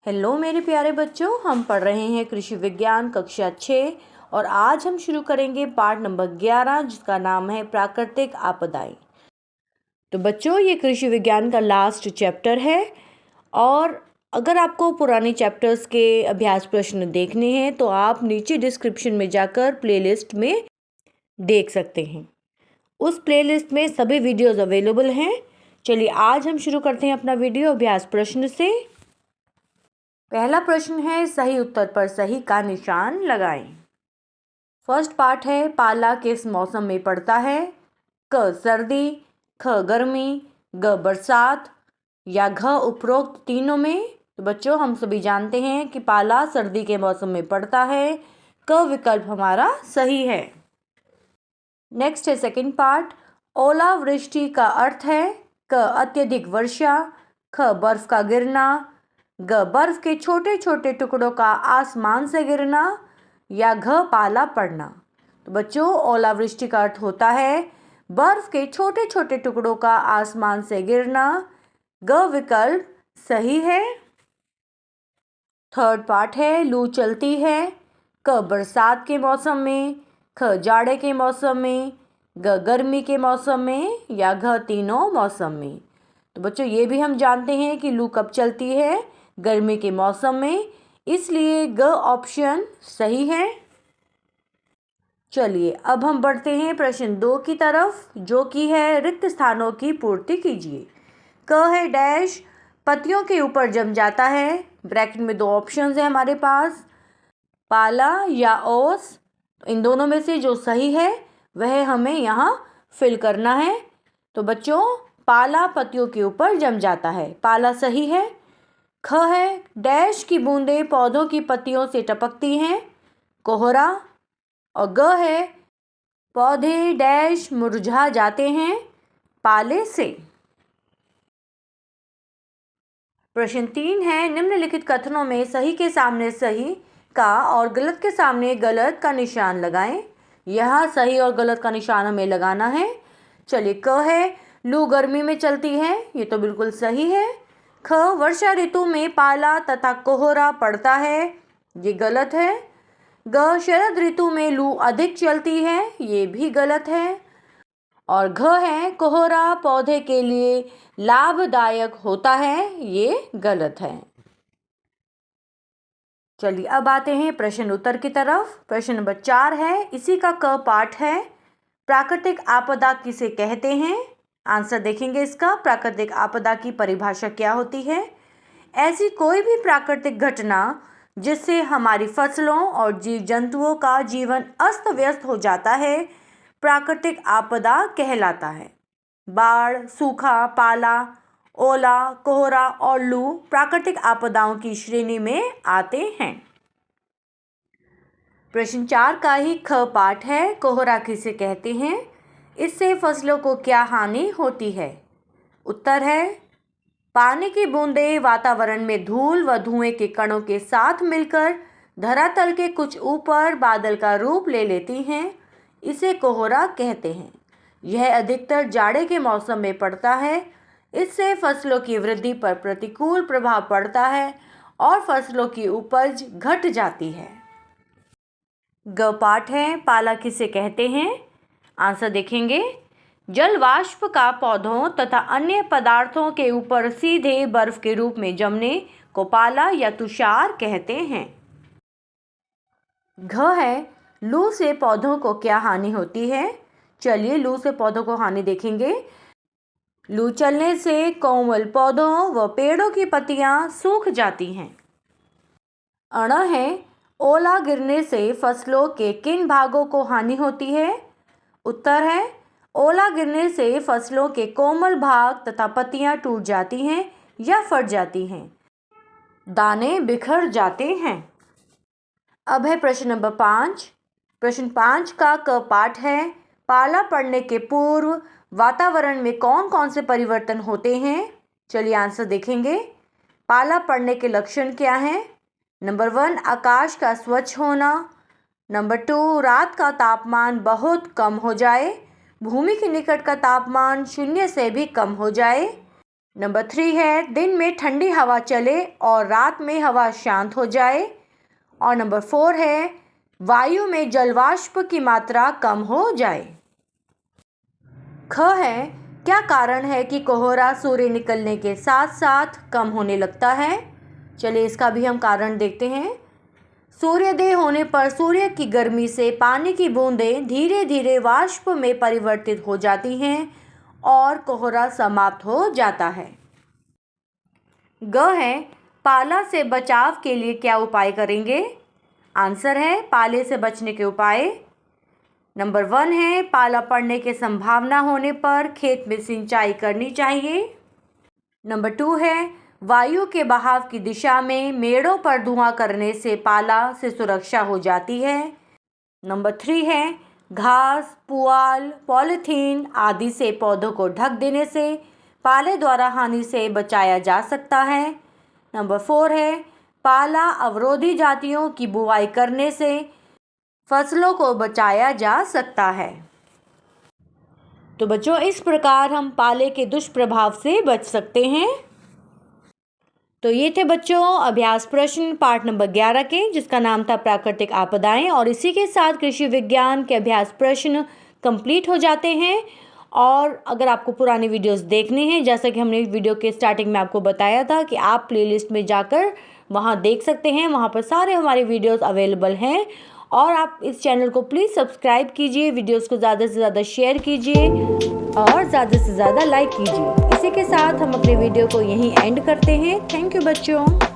Hello मेरे प्यारे बच्चों, हम पढ़ रहे हैं कृषि विज्ञान कक्षा 6 और आज हम शुरू करेंगे पाठ नंबर 11 जिसका नाम है प्राकृतिक आपदाएं। तो बच्चों, ये कृषि विज्ञान का लास्ट चैप्टर है और अगर आपको पुराने चैप्टर्स के अभ्यास प्रश्न देखने हैं तो आप नीचे डिस्क्रिप्शन में जाकर प्लेलिस्ट में देख सकते हैं। उस प्लेलिस्ट में सभी वीडियोस अवेलेबल हैं। चलिए आज हम शुरू करते हैं अपना वीडियो अभ्यास प्रश्न से। पहला प्रश्न है, सही उत्तर पर सही का निशान लगाएं। फर्स्ट पार्ट है, पाला किस मौसम में पड़ता है? क सर्दी, ख गर्मी, ग बरसात या घ उपरोक्त तीनों में। तो बच्चों, हम सभी जानते हैं कि पाला सर्दी के मौसम में पड़ता है। क विकल्प हमारा सही है। नेक्स्ट है सेकंड पार्ट, ओलावृष्टि का अर्थ है? क अत्यधिक वर्षा, ख बर्फ का गिरना, ग बर्फ के छोटे छोटे टुकड़ों का आसमान से गिरना या घ पाला पड़ना। तो बच्चों, ओलावृष्टि का अर्थ होता है बर्फ के छोटे छोटे टुकड़ों का आसमान से गिरना। ग विकल्प सही है। थर्ड पार्ट है, लू चलती है? क बरसात के मौसम में, ख जाड़े के मौसम में, ग गर्मी के मौसम में या घ तीनों मौसम में। तो बच्चों, ये भी हम जानते हैं कि लू कब चलती है? गर्मी के मौसम में, इसलिए ग ऑप्शन सही है। चलिए अब हम बढ़ते हैं प्रश्न 2 की तरफ, जो कि है रिक्त स्थानों की पूर्ति कीजिए। क है डैश पत्तियों के ऊपर जम जाता है। ब्रैकेट में 2 ऑप्शंस है हमारे पास, पाला या ओस। इन दोनों में से जो सही है वह हमें यहाँ फिल करना है। तो बच्चों, पाला पत्तियों के ऊपर जम जाता है, पाला सही है। ख है डैश की बूंदें पौधों की पत्तियों से टपकती हैं, कोहरा। और ग है पौधे डैश मुरझा जाते हैं, पाले से। प्रश्न 3 है, निम्नलिखित कथनों में सही के सामने सही का और गलत के सामने गलत का निशान लगाएं। यहाँ सही और गलत का निशान हमें लगाना है। चलिए, क है लू गर्मी में चलती है, ये तो बिल्कुल सही है। ख वर्षा ऋतु में पाला तथा कोहरा पड़ता है, ये गलत है। ग शरद ऋतु में लू अधिक चलती है, ये भी गलत है। और घ है कोहरा पौधे के लिए लाभदायक होता है, ये गलत है। चलिए अब आते हैं प्रश्न उत्तर की तरफ। प्रश्न नंबर 4 है, इसी का क पाठ है, प्राकृतिक आपदा किसे कहते हैं? आंसर देखेंगे इसका। प्राकृतिक आपदा की परिभाषा क्या होती है? ऐसी कोई भी प्राकृतिक घटना जिससे हमारी फसलों और जीव जंतुओं का जीवन अस्त व्यस्त हो जाता है, प्राकृतिक आपदा कहलाता है। बाढ़, सूखा, पाला, ओला, कोहरा और लू प्राकृतिक आपदाओं की श्रेणी में आते हैं। प्रश्न 4 का ही ख पाठ है, कोहरा किसे कहते हैं? इससे फसलों को क्या हानि होती है? उत्तर है, पानी की बूंदें वातावरण में धूल व धुएं के कणों के साथ मिलकर धरातल के कुछ ऊपर बादल का रूप ले लेती हैं, इसे कोहरा कहते हैं। यह अधिकतर जाड़े के मौसम में पड़ता है। इससे फसलों की वृद्धि पर प्रतिकूल प्रभाव पड़ता है और फसलों की उपज घट जाती है। ग पाठ है, पाला किसे कहते हैं? आंसर देखेंगे। जल वाष्प का पौधों तथा अन्य पदार्थों के ऊपर सीधे बर्फ के रूप में जमने को पाला या तुषार कहते हैं। घ है, लू से पौधों को क्या हानि होती है? चलिए लू से पौधों को हानि देखेंगे। लू चलने से कोमल पौधों व पेड़ों की पत्तियां सूख जाती हैं। अण है, ओला गिरने से फसलों के किन भागों को हानि होती है? उत्तर है, ओला गिरने से फसलों के कोमल भाग तथा पत्तियां टूट जाती हैं या फट जाती हैं, दाने बिखर जाते हैं। अब है प्रश्न नंबर 5। प्रश्न 5 का क पाठ है, पाला पड़ने के पूर्व वातावरण में कौन कौन से परिवर्तन होते हैं? चलिए आंसर देखेंगे। पाला पड़ने के लक्षण क्या हैं? नंबर 1, आकाश का स्वच्छ होना। नंबर 2, रात का तापमान बहुत कम हो जाए, भूमि के निकट का तापमान 0 से भी कम हो जाए। नंबर 3 है दिन में ठंडी हवा चले और रात में हवा शांत हो जाए। और नंबर 4 है वायु में जलवाष्प की मात्रा कम हो जाए। ख है क्या कारण है कि कोहरा सूर्य निकलने के साथ साथ कम होने लगता है। चलिए इसका भी हम कारण देखते हैं। सूर्योदय होने पर सूर्य की गर्मी से पानी की बूंदें धीरे धीरे वाष्प में परिवर्तित हो जाती हैं और कोहरा समाप्त हो जाता है। ग है पाला से बचाव के लिए क्या उपाय करेंगे। आंसर है पाले से बचने के उपाय। नंबर 1 है पाला पड़ने की संभावना होने पर खेत में सिंचाई करनी चाहिए। नंबर 2 है वायु के बहाव की दिशा में मेड़ों पर धुआं करने से पाला से सुरक्षा हो जाती है। नंबर 3 है घास, पुआल, पॉलीथीन आदि से पौधों को ढक देने से पाले द्वारा हानि से बचाया जा सकता है। नंबर 4 है पाला अवरोधी जातियों की बुवाई करने से फसलों को बचाया जा सकता है। तो बच्चों इस प्रकार हम पाले के दुष्प्रभाव से बच सकते हैं। तो ये थे बच्चों अभ्यास प्रश्न पार्ट नंबर 11 के, जिसका नाम था प्राकृतिक आपदाएं। और इसी के साथ कृषि विज्ञान के अभ्यास प्रश्न कंप्लीट हो जाते हैं। और अगर आपको पुरानी वीडियोस देखने हैं, जैसा कि हमने वीडियो के स्टार्टिंग में आपको बताया था कि आप प्लेलिस्ट में जाकर वहां देख सकते हैं, वहां पर सारे हमारे वीडियोस अवेलेबल हैं। और आप इस चैनल को प्लीज़ सब्सक्राइब कीजिए, वीडियोस को ज़्यादा से ज़्यादा शेयर कीजिए और ज़्यादा से ज़्यादा लाइक कीजिए। इसी के साथ हम अपने वीडियो को यहीं एंड करते हैं। थैंक यू बच्चों।